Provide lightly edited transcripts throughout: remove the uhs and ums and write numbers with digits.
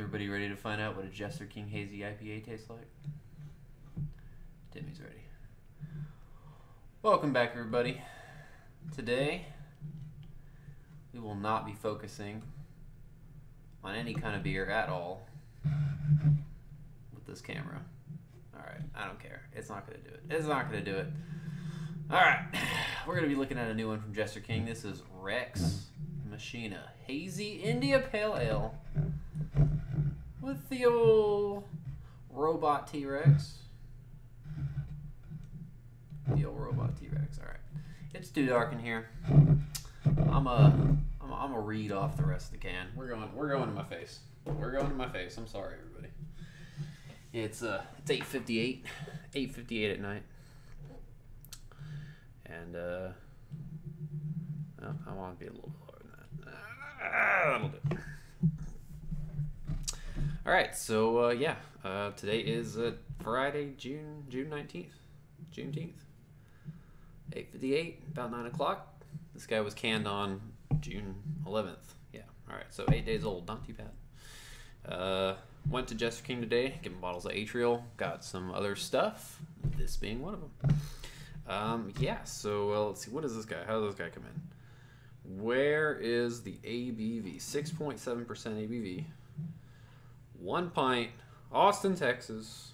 Everybody ready to find out what a Jester King Hazy IPA tastes like? Timmy's ready. Welcome back, everybody. Today, we will not be focusing on any kind of beer at all with this camera. Alright, I don't care. It's not going to do it. It's not going to do it. Alright, we're going to be looking at a new one from Jester King. This is Rex Machina Hazy India Pale Ale with the old robot T-Rex. The old robot T-Rex. Alright. It's too dark in here. I'm a read off the rest of the can. We're going to my face. We're going to my face. I'm sorry, everybody. It's 8:58. 8:58 at night. And well, I want to be a little lower than that. That'll do. All right, so yeah, today is Friday, June 19th, Juneteenth. 8:58, about 9 o'clock. This guy was canned on June 11th. Yeah, all right, so 8 days old, not too bad. Went to Jester King today, getting bottles of Atrial, got some other stuff, this being one of them. Yeah, so let's see, what is this guy? How does this guy come in? Where is the ABV? 6.7% ABV. 1 pint, Austin, Texas.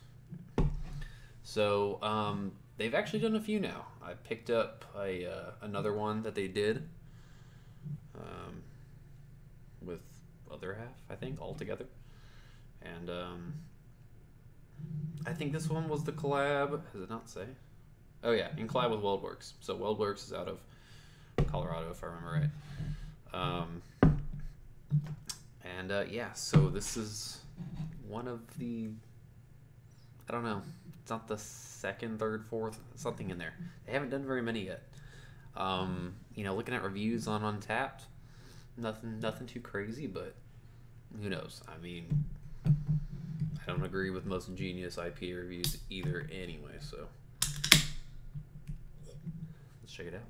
So, they've actually done a few now. I picked up another one that they did with other half, I think, all together. And I think this one was the collab. Does it not say? Oh yeah, in collab with WeldWorks. So WeldWorks is out of Colorado, if I remember right. And yeah, so this is one of the, I don't know, it's not the second, third, fourth, something in there. They haven't done very many yet. You know, looking at reviews on Untapped, nothing too crazy, but who knows? I mean, I don't agree with most ingenious IPA reviews either anyway, so let's check it out.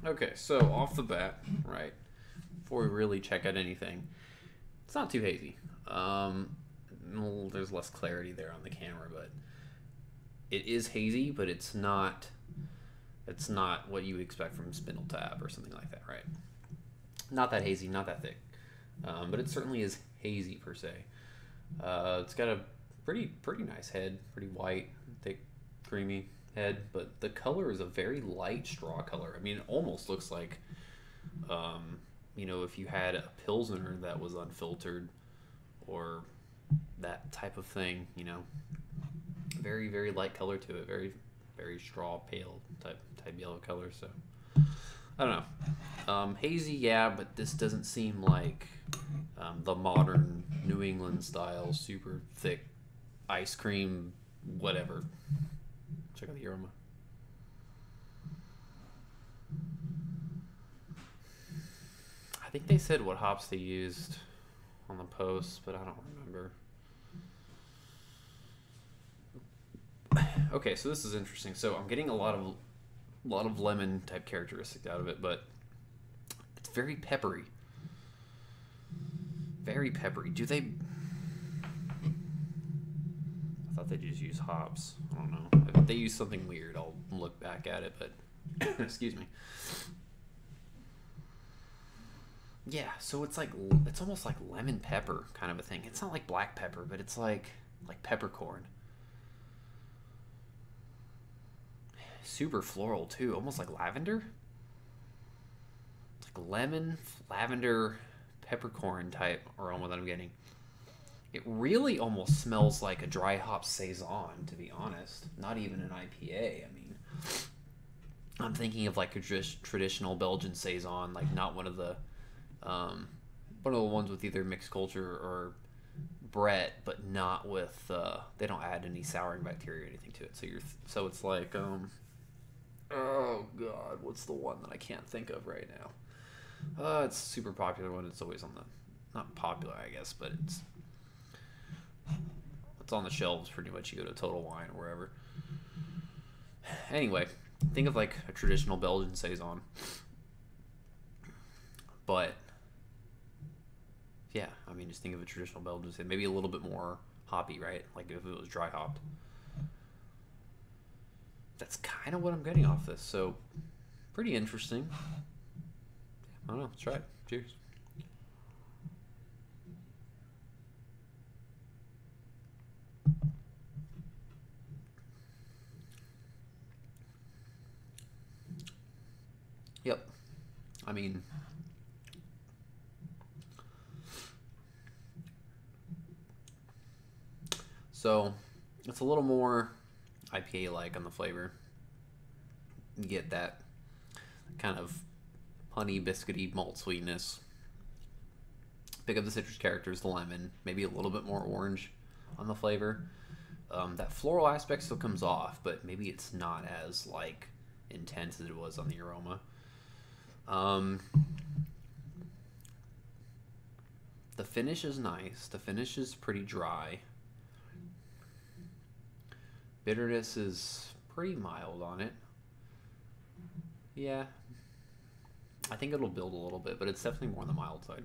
Okay, so off the bat, right, before we really check out anything, it's not too hazy. Well, there's less clarity there on the camera, but it is hazy, but it's not what you would expect from Spindle Tap or something like that, right? Not that hazy, not that thick, but it certainly is hazy per se. It's got a pretty nice head, pretty white, thick, creamy head, but the color is a very light straw color. I mean, it almost looks like, you know, if you had a Pilsner that was unfiltered or that type of thing, you know, very light color to it, very straw pale type yellow color. So I don't know, hazy, yeah, but this doesn't seem like the modern New England style super thick ice cream whatever. Check out the aroma. I think they said what hops they used on the post, but I don't remember. Okay, so this is interesting. So I'm getting a lot of lemon type characteristics out of it, but it's very peppery. Very peppery. Do they? I thought they just use hops. I don't know. If they use something weird, I'll look back at it, but excuse me. Yeah, so it's almost like lemon pepper kind of a thing. It's not like black pepper, but it's like peppercorn. Super floral too, almost like lavender. It's like lemon, lavender, peppercorn type aroma that I'm getting. It really almost smells like a dry hop saison, to be honest. Not even an IPA. I mean, I'm thinking of like a traditional Belgian saison, like not one of the ones with either mixed culture or Brett, but not with they don't add any souring bacteria or anything to it. So it's like oh god, what's the one that I can't think of right now? It's a super popular one. It's always on the, not popular, I guess, but it's on the shelves pretty much. You go to Total Wine or wherever. Anyway, think of like a traditional Belgian saison, but yeah, I mean, just think of a traditional Belgian saison, maybe a little bit more hoppy, right? Like if it was dry hopped. That's kind of what I'm getting off this. So pretty interesting. I don't know. Let's try it. Cheers. Yep. I mean, so it's a little more IPA-like on the flavor. You get that kind of honey biscuity malt sweetness. Pick up the citrus characters, the lemon, maybe a little bit more orange on the flavor. That floral aspect still comes off, but maybe it's not as like intense as it was on the aroma. The finish is nice. The finish is pretty dry. Bitterness is pretty mild on it. Yeah. I think it'll build a little bit, but it's definitely more on the mild side.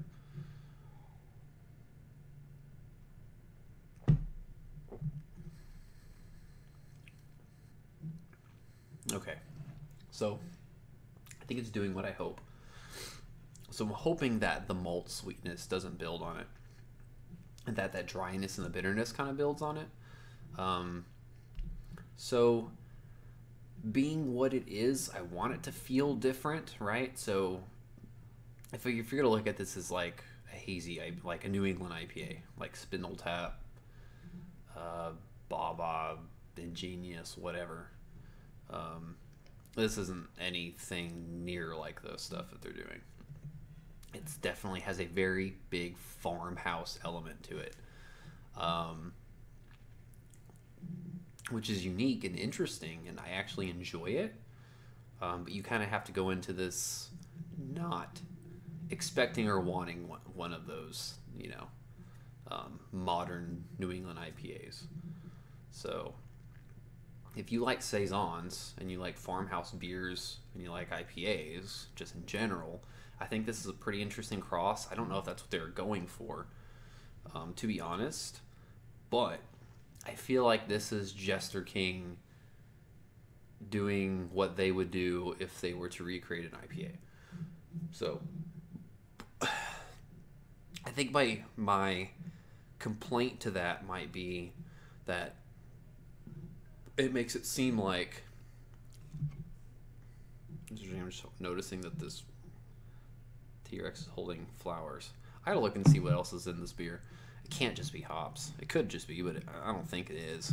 Okay. So, I think it's doing what I hope. So I'm hoping that the malt sweetness doesn't build on it. And that dryness and the bitterness kind of builds on it. So being what it is, I want it to feel different, right? So if you're going to look at this as like a hazy, like a New England IPA, like Spindle Tap, Baba, Ingenious, whatever. This isn't anything near like the stuff that they're doing. It definitely has a very big farmhouse element to it, which is unique and interesting, and I actually enjoy it. But you kind of have to go into this not expecting or wanting one of those, modern New England IPAs. So if you like saisons and you like farmhouse beers and you like IPAs just in general, I think this is a pretty interesting cross. I don't know if that's what they're going for, to be honest, but I feel like this is Jester King doing what they would do if they were to recreate an IPA. So I think my complaint to that might be that it makes it seem like, I'm just noticing that this T-Rex is holding flowers. I gotta look and see what else is in this beer. It can't just be hops. It could just be, but I don't think it is.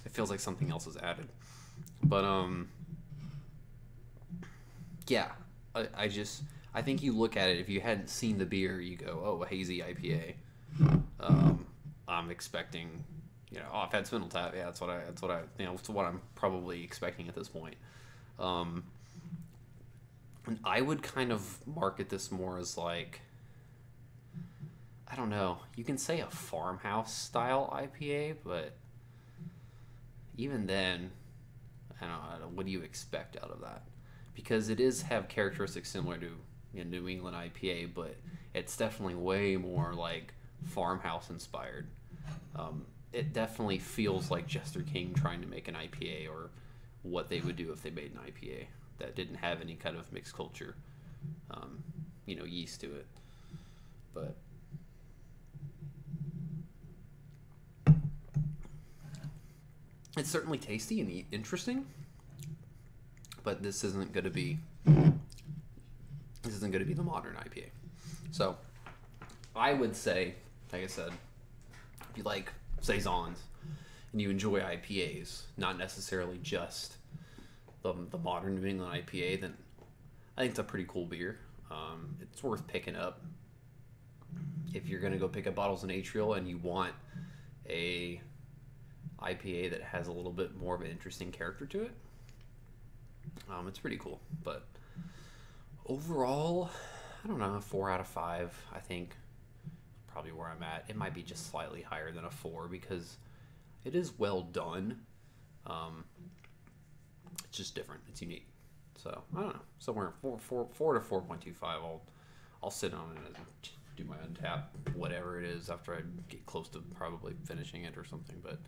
It feels like something else is added. But yeah, I think you look at it, if you hadn't seen the beer, you go, oh, a hazy IPA. I'm expecting, I've had Spindle Tap. Yeah, that's what I'm probably expecting at this point. And I would kind of market this more as like, I don't know, you can say a farmhouse style IPA, but even then, I don't know, what do you expect out of that? Because it is have characteristics similar to New England IPA, but it's definitely way more like farmhouse inspired. It definitely feels like Jester King trying to make an IPA, or what they would do if they made an IPA that didn't have any kind of mixed culture, yeast to it. But it's certainly tasty and interesting, but this isn't going to be the modern IPA. So I would say, like I said, if you like saisons and you enjoy IPAs, not necessarily just the modern New England IPA, then I think it's a pretty cool beer. It's worth picking up if you're going to go pick up bottles in Atrial and you want a IPA that has a little bit more of an interesting character to it. It's pretty cool, but overall, I don't know, 4 out of 5, I think, probably where I'm at. It might be just slightly higher than a 4 because it is well done. just different. It's unique. So I don't know. Somewhere 4 to 4.25. I'll sit on it and do my untap, whatever it is, after I get close to probably finishing it or something. But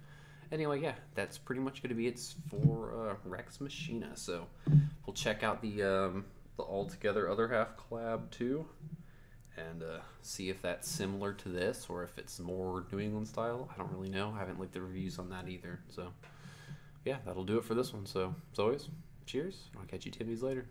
anyway, yeah, that's pretty much going to be it for Rex Machina. So we'll check out the altogether other half collab too, and see if that's similar to this or if it's more New England style. I don't really know. I haven't looked at the reviews on that either. So yeah, that'll do it for this one. So as always, cheers. I'll catch you Timmies later.